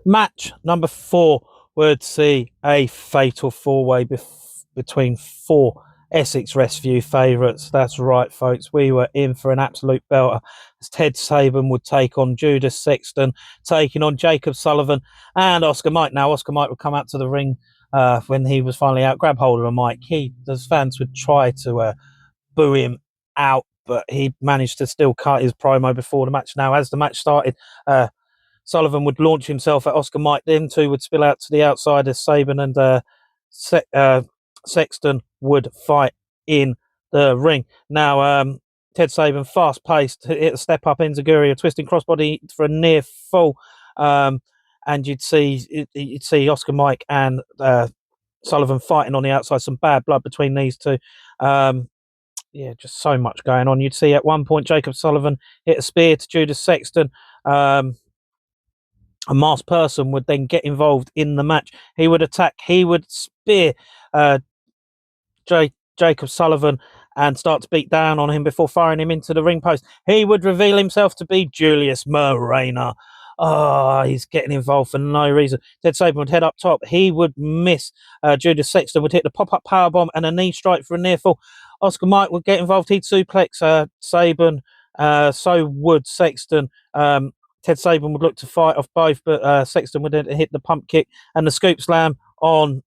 Match number 4 would see a fatal four-way between 4 Essex Rescue favourites. That's right, folks. We were in for an absolute belter as Ted Saban would take on Judas Sexton, taking on Jacob Sullivan and Oscar Mike. Now, Oscar Mike would come out to the ring when he was finally out, grab hold of a mic. The fans would try to boo him out, but he managed to still cut his promo before the match. Now, as the match started, Sullivan would launch himself at Oscar Mike. Them two would spill out to the outside as Saban and Sexton would fight in the ring. Now, Ted Saban, fast-paced, hit a step-up enziguri, a twisting crossbody for a near fall. And you'd see Oscar Mike and Sullivan fighting on the outside. Some bad blood between these two. Yeah, just so much going on. You'd see at one point Jacob Sullivan hit a spear to Judas Sexton. A masked person would then get involved in the match. He would attack. He would spear Jacob Sullivan and start to beat down on him before firing him into the ring post. He would reveal himself to be Julius Morena. Oh, he's getting involved for no reason. Ted Saban would head up top. He would miss. Judas Sexton would hit the pop-up powerbomb and a knee strike for a near fall. Oscar Mike would get involved. He'd suplex Saban. So would Sexton. Ted Saban would look to fight off both, but Sexton would hit the pump kick and the scoop slam on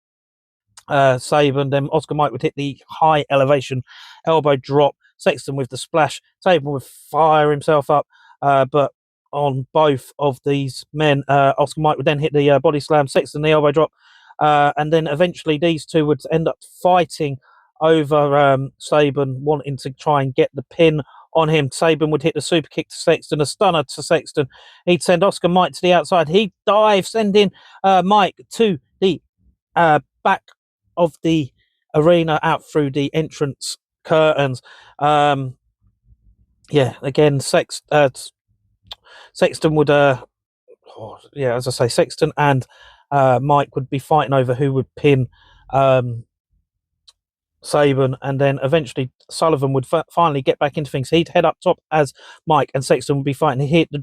Saban. Then Oscar Mike would hit the high elevation elbow drop. Sexton with the splash. Saban would fire himself up, but on both of these men, Oscar Mike would then hit the body slam, Sexton the elbow drop, and then eventually these two would end up fighting over Saban, wanting to try and get the pin on him. Saban would hit the super kick to Sexton, a stunner to Sexton. He'd send Oscar Mike to the outside. He'd dive, sending Mike to the back of the arena out through the entrance curtains. Yeah, again, Sexton would, as I say, Sexton and Mike would be fighting over who would pin Saban, and then eventually Sullivan would finally get back into things. He'd head up top as Mike, and Sexton would be fighting. He hit the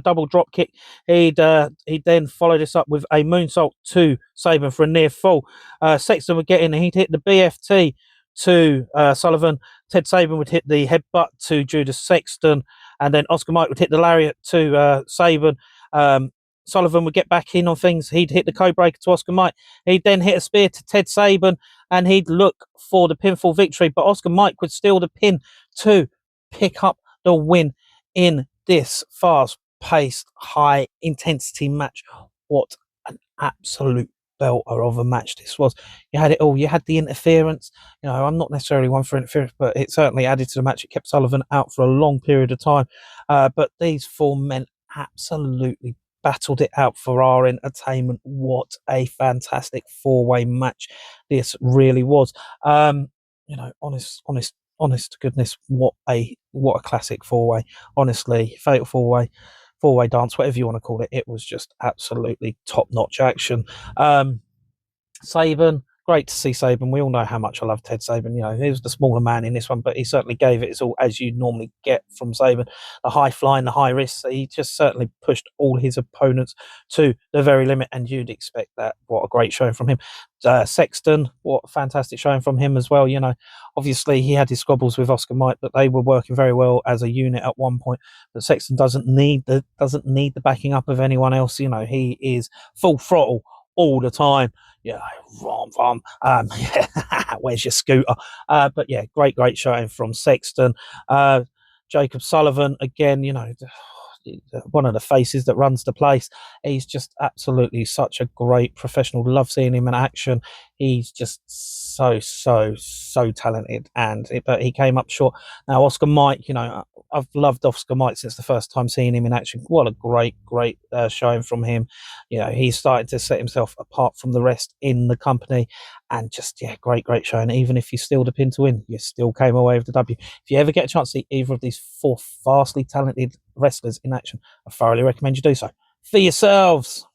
double drop kick. He'd then follow this up with a moonsault to Saban for a near fall. Sexton would get in and he'd hit the BFT to Sullivan. Ted Saban would hit the headbutt to Judas Sexton, and then Oscar Mike would hit the lariat to Saban. Sullivan would get back in on things. He'd hit the code breaker to Oscar Mike. He'd then hit a spear to Ted Saban, and he'd look for the pinfall victory. But Oscar Mike would steal the pin to pick up the win in this fast-paced, high-intensity match. What an absolute belter of a match this was. You had it all. You had the interference. You know, I'm not necessarily one for interference, but it certainly added to the match. It kept Sullivan out for a long period of time. But these 4 men absolutely battled it out for our entertainment. What a fantastic 4-way match this really was. You know, honest to goodness, what a classic 4-way. Honestly, fatal 4-way dance, whatever you want to call it. It was just absolutely top-notch action. Saban, great to see Saban. We all know how much I love Ted Saban. You know, he was the smaller man in this one, but he certainly gave it his all, as you normally get from Saban. The high flying, the high risks. He just certainly pushed all his opponents to the very limit, and you'd expect that. What a great showing from him. Sexton, what a fantastic showing from him as well. You know, obviously he had his squabbles with Oscar Mike, but they were working very well as a unit at one point. But Sexton doesn't need the backing up of anyone else. You know, he is full throttle all the time. Yeah, where's your scooter? But yeah, great showing from Sexton. Jacob Sullivan, again, you know, one of the faces that runs the place. He's just absolutely such a great professional. Love seeing him in action. He's just so talented, but he came up short. Now Oscar Mike, you know, I've loved Oscar Mike since the first time seeing him in action. What a great showing from him. You know, he's starting to set himself apart from the rest in the company, and just great showing. Even if you steal the pin to win, you still came away with the W. If you ever get a chance to see either of these 4 vastly talented wrestlers in action, I thoroughly recommend you do so for yourselves.